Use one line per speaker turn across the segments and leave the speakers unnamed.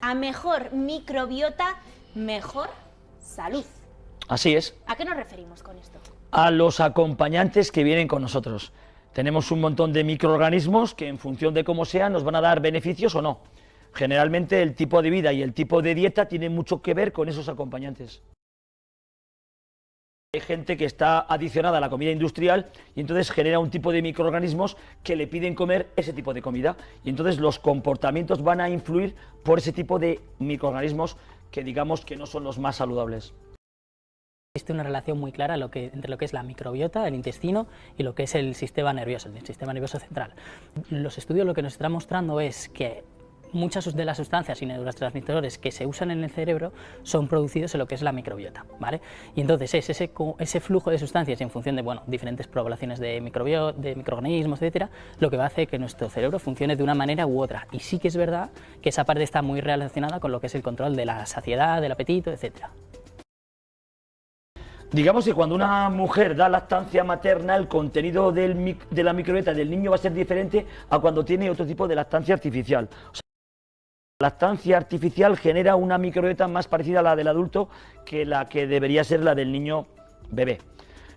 A mejor microbiota, mejor salud.
Así es.
¿A qué nos referimos con esto?
A los acompañantes que vienen con nosotros. Tenemos un montón de microorganismos que en función de cómo sean nos van a dar beneficios o no. Generalmente el tipo de vida y el tipo de dieta tienen mucho que ver con esos acompañantes. Hay gente que está adicionada a la comida industrial y entonces genera un tipo de microorganismos que le piden comer ese tipo de comida y entonces los comportamientos van a influir por ese tipo de microorganismos que digamos que no son los más saludables.
Existe una relación muy clara entre lo que es la microbiota, el intestino, y lo que es el sistema nervioso central. Los estudios lo que nos están mostrando es que muchas de las sustancias y neurotransmisores que se usan en el cerebro son producidos en lo que es la microbiota, ¿vale? Y entonces es ese flujo de sustancias en función de diferentes poblaciones de microorganismos, etcétera, lo que va a hacer que nuestro cerebro funcione de una manera u otra. Y sí que es verdad que esa parte está muy relacionada con lo que es el control de la saciedad, del apetito, etcétera.
Digamos que cuando una mujer da lactancia materna, el contenido de la microbiota del niño va a ser diferente a cuando tiene otro tipo de lactancia artificial. O sea, la lactancia artificial genera una microbiota más parecida a la del adulto que la que debería ser la del niño bebé.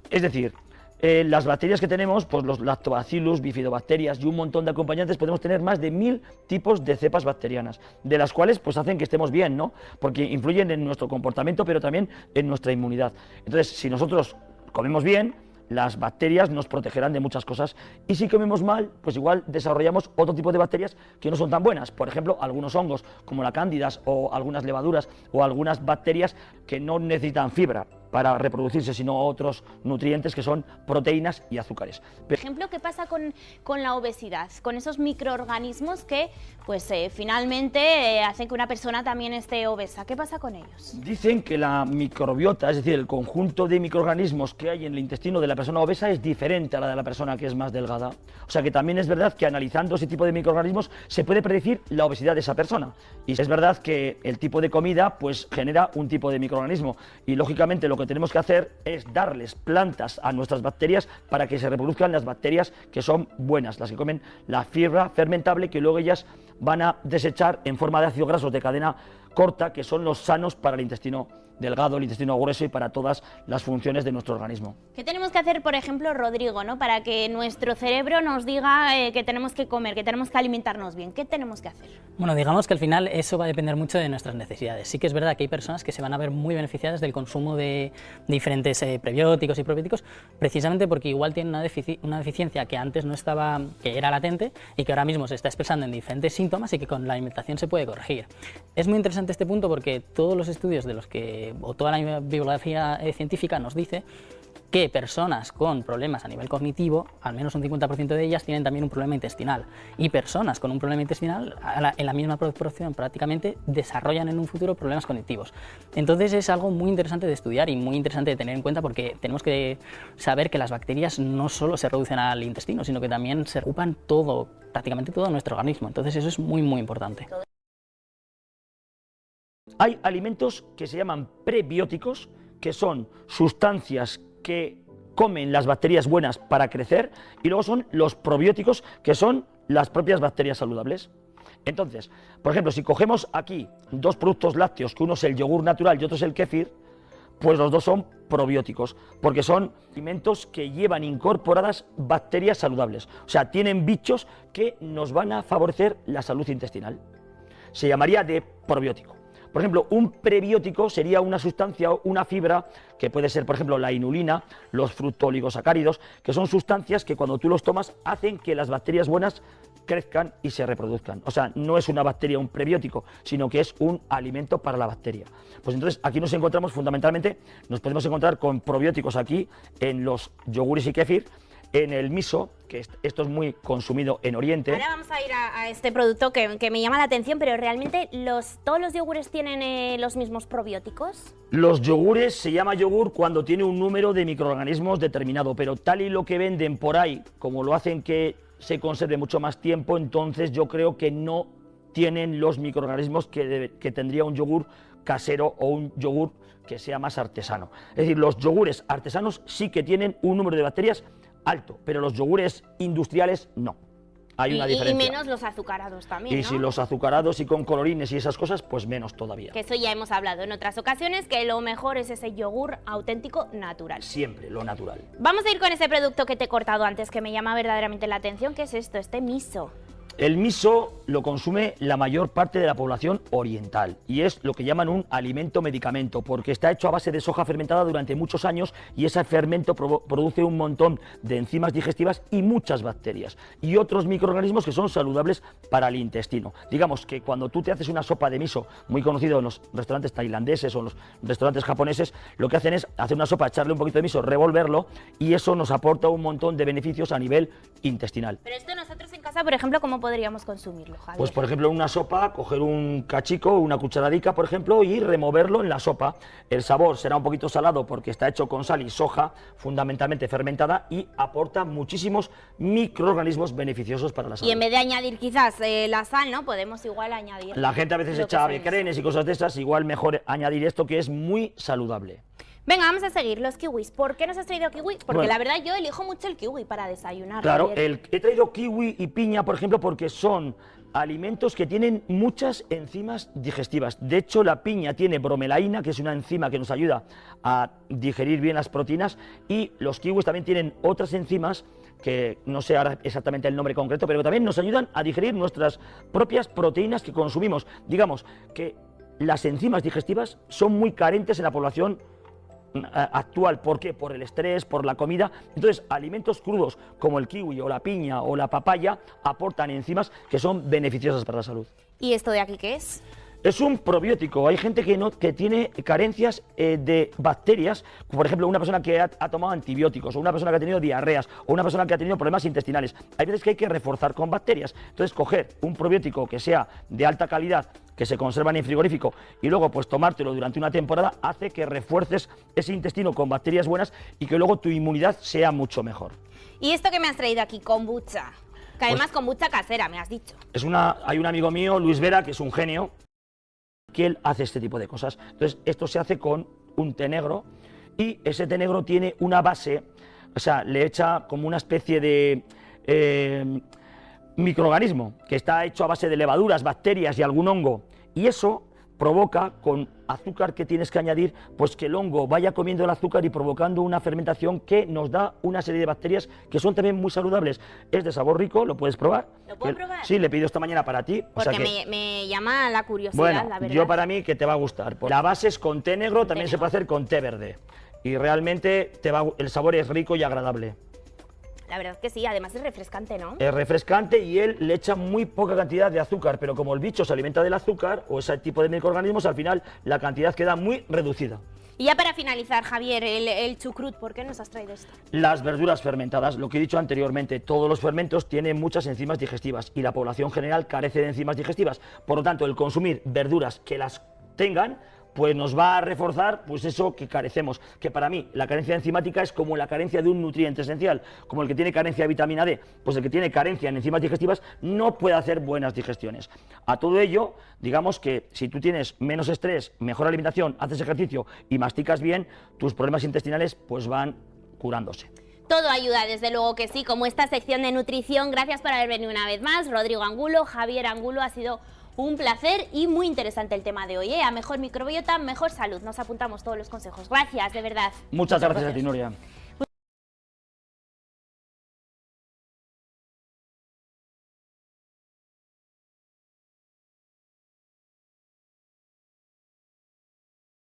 Es decir, las bacterias que tenemos, pues los lactobacillus, bifidobacterias y un montón de acompañantes, podemos tener más de 1000 tipos de cepas bacterianas, de las cuales pues hacen que estemos bien, ¿no? Porque influyen en nuestro comportamiento, pero también en nuestra inmunidad. Entonces, si nosotros comemos bien, las bacterias nos protegerán de muchas cosas y si comemos mal, pues igual desarrollamos otro tipo de bacterias que no son tan buenas, por ejemplo, algunos hongos como la cándidas o algunas levaduras o algunas bacterias que no necesitan fibra para reproducirse, sino otros nutrientes que son proteínas y azúcares.
Por ejemplo, ¿qué pasa con la obesidad? Con esos microorganismos que pues finalmente hacen que una persona también esté obesa. ¿Qué pasa con ellos?
Dicen que la microbiota, es decir, el conjunto de microorganismos que hay en el intestino de la persona obesa es diferente a la de la persona que es más delgada. O sea que también es verdad que analizando ese tipo de microorganismos se puede predecir la obesidad de esa persona. Y es verdad que el tipo de comida pues genera un tipo de microorganismo y lógicamente lo que tenemos que hacer es darles plantas a nuestras bacterias para que se reproduzcan las bacterias que son buenas, las que comen la fibra fermentable que luego ellas van a desechar en forma de ácidos grasos de cadena corta, que son los sanos para el intestino delgado, el intestino grueso y para todas las funciones de nuestro organismo.
¿Qué tenemos que hacer, por ejemplo, Rodrigo, ¿no? Para que nuestro cerebro nos diga que tenemos que comer, que tenemos que alimentarnos bien? ¿Qué tenemos que hacer?
Bueno, digamos que al final eso va a depender mucho de nuestras necesidades. Sí que es verdad que hay personas que se van a ver muy beneficiadas del consumo de diferentes prebióticos y probióticos, precisamente porque igual tienen una deficiencia que antes no estaba, que era latente y que ahora mismo se está expresando en diferentes síntomas y que con la alimentación se puede corregir. Es muy interesante este punto porque todos los estudios o toda la bibliografía científica nos dice que personas con problemas a nivel cognitivo, al menos un 50% de ellas tienen también un problema intestinal, y personas con un problema intestinal en la misma proporción prácticamente desarrollan en un futuro problemas cognitivos. Entonces es algo muy interesante de estudiar y muy interesante de tener en cuenta porque tenemos que saber que las bacterias no solo se reducen al intestino, sino que también se ocupan prácticamente todo nuestro organismo. Entonces eso es muy muy importante.
Hay alimentos que se llaman prebióticos, que son sustancias que comen las bacterias buenas para crecer, y luego son los probióticos, que son las propias bacterias saludables. Entonces, por ejemplo, si cogemos aquí dos productos lácteos, que uno es el yogur natural y otro es el kéfir, pues los dos son probióticos, porque son alimentos que llevan incorporadas bacterias saludables, o sea, tienen bichos que nos van a favorecer la salud intestinal. Se llamaría de probiótico. Por ejemplo, un prebiótico sería una sustancia, una fibra, que puede ser, por ejemplo, la inulina, los fructooligosacáridos, que son sustancias que cuando tú los tomas hacen que las bacterias buenas crezcan y se reproduzcan. O sea, no es una bacteria un prebiótico, sino que es un alimento para la bacteria. Pues entonces aquí nos encontramos fundamentalmente, nos podemos encontrar con probióticos aquí en los yogures y kéfir, en el miso, que esto es muy consumido en Oriente.
Ahora vamos a ir a este producto que me llama la atención, pero realmente ¿todos los yogures tienen los mismos probióticos?
Los yogures se llama yogur cuando tiene un número de microorganismos determinado, pero tal y lo que venden por ahí, como lo hacen que se conserve mucho más tiempo, entonces yo creo que no tienen los microorganismos que tendría un yogur casero o un yogur que sea más artesano. Es decir, los yogures artesanos sí que tienen un número de bacterias alto, pero los yogures industriales no. hay una diferencia.
Y menos los azucarados también,
Y
¿no?
si los azucarados y con colorines y esas cosas, pues menos todavía.
Que eso ya hemos hablado en otras ocasiones, que lo mejor es ese yogur auténtico natural.
Siempre lo natural.
Vamos a ir con ese producto que te he cortado antes, que me llama verdaderamente la atención, que es esto, este miso.
El miso lo consume la mayor parte de la población oriental y es lo que llaman un alimento medicamento porque está hecho a base de soja fermentada durante muchos años y ese fermento produce un montón de enzimas digestivas y muchas bacterias y otros microorganismos que son saludables para el intestino. Digamos que cuando tú te haces una sopa de miso, muy conocido en los restaurantes tailandeses o en los restaurantes japoneses, lo que hacen es hacer una sopa, echarle un poquito de miso, revolverlo y eso nos aporta un montón de beneficios a nivel intestinal.
Pero esto nosotros en casa, por ejemplo, ¿cómo podríamos consumirlo, Javier?
Pues por ejemplo en una sopa, coger un cachico, una cucharadica por ejemplo y removerlo en la sopa. El sabor será un poquito salado porque está hecho con sal y soja, fundamentalmente fermentada y aporta muchísimos microorganismos beneficiosos para la salud.
Y en vez de añadir quizás la sal, ¿no? Podemos igual añadir...
La gente a veces
lo que
echa
son
becrenes y cosas de esas, igual mejor añadir esto que es muy saludable.
Venga, vamos a seguir, los kiwis. ¿Por qué nos has traído kiwi? Porque
Bueno.
la verdad yo elijo mucho el kiwi para desayunar.
Claro,
Javier.
he traído kiwi y piña, por ejemplo, porque son alimentos que tienen muchas enzimas digestivas. De hecho, la piña tiene bromelaína, que es una enzima que nos ayuda a digerir bien las proteínas, y los kiwis también tienen otras enzimas que no sé ahora exactamente el nombre concreto, pero que también nos ayudan a digerir nuestras propias proteínas que consumimos. Digamos que las enzimas digestivas son muy carentes en la población actual. ¿Por qué? Por el estrés, por la comida. Entonces, alimentos crudos como el kiwi o la piña o la papaya aportan enzimas que son beneficiosas para la salud.
¿Y esto de aquí qué es?
Es un probiótico. Hay gente que tiene carencias de bacterias, por ejemplo, una persona que ha tomado antibióticos, o una persona que ha tenido diarreas, o una persona que ha tenido problemas intestinales. Hay veces que hay que reforzar con bacterias. Entonces, coger un probiótico que sea de alta calidad, que se conservan en frigorífico, y luego pues tomártelo durante una temporada, hace que refuerces ese intestino con bacterias buenas y que luego tu inmunidad sea mucho mejor.
¿Y esto que me has traído aquí? Kombucha. Que además kombucha casera, me has dicho.
Hay un amigo mío, Luis Vera, que es un genio, que él hace este tipo de cosas. Entonces, esto se hace con un té negro y ese té negro tiene una base, o sea, le echa como una especie de microorganismo que está hecho a base de levaduras, bacterias y algún hongo, y eso provoca, con azúcar que tienes que añadir, pues que el hongo vaya comiendo el azúcar y provocando una fermentación que nos da una serie de bacterias que son también muy saludables. Es de sabor rico, lo puedes probar.
¿Lo puedo probar?
Sí, le he pedido esta mañana para ti.
Porque
o sea que,
me llama la curiosidad,
bueno,
la verdad.
yo para mí que te va a gustar. La base es con té negro, también se puede hacer con té verde. Y realmente el sabor es rico y agradable.
La verdad que sí, además es refrescante, ¿no?
Es refrescante y él le echa muy poca cantidad de azúcar, pero como el bicho se alimenta del azúcar o ese tipo de microorganismos, al final la cantidad queda muy reducida.
Y ya para finalizar, Javier, el chucrut, ¿por qué nos has traído esto?
Las verduras fermentadas, lo que he dicho anteriormente, todos los fermentos tienen muchas enzimas digestivas y la población general carece de enzimas digestivas. Por lo tanto, el consumir verduras que las tengan, pues nos va a reforzar pues eso que carecemos, que para mí la carencia enzimática es como la carencia de un nutriente esencial, como el que tiene carencia de vitamina D, pues el que tiene carencia en enzimas digestivas no puede hacer buenas digestiones. A todo ello, digamos que si tú tienes menos estrés, mejor alimentación, haces ejercicio y masticas bien, tus problemas intestinales pues van curándose.
Todo ayuda, desde luego que sí, como esta sección de nutrición. Gracias por haber venido una vez más, Rodrigo Angulo, Javier Angulo, ha sido un placer y muy interesante el tema de hoy, ¿eh? A mejor microbiota, mejor salud. Nos apuntamos todos los consejos. Gracias, de verdad.
Muchas gracias a ti, Nuria.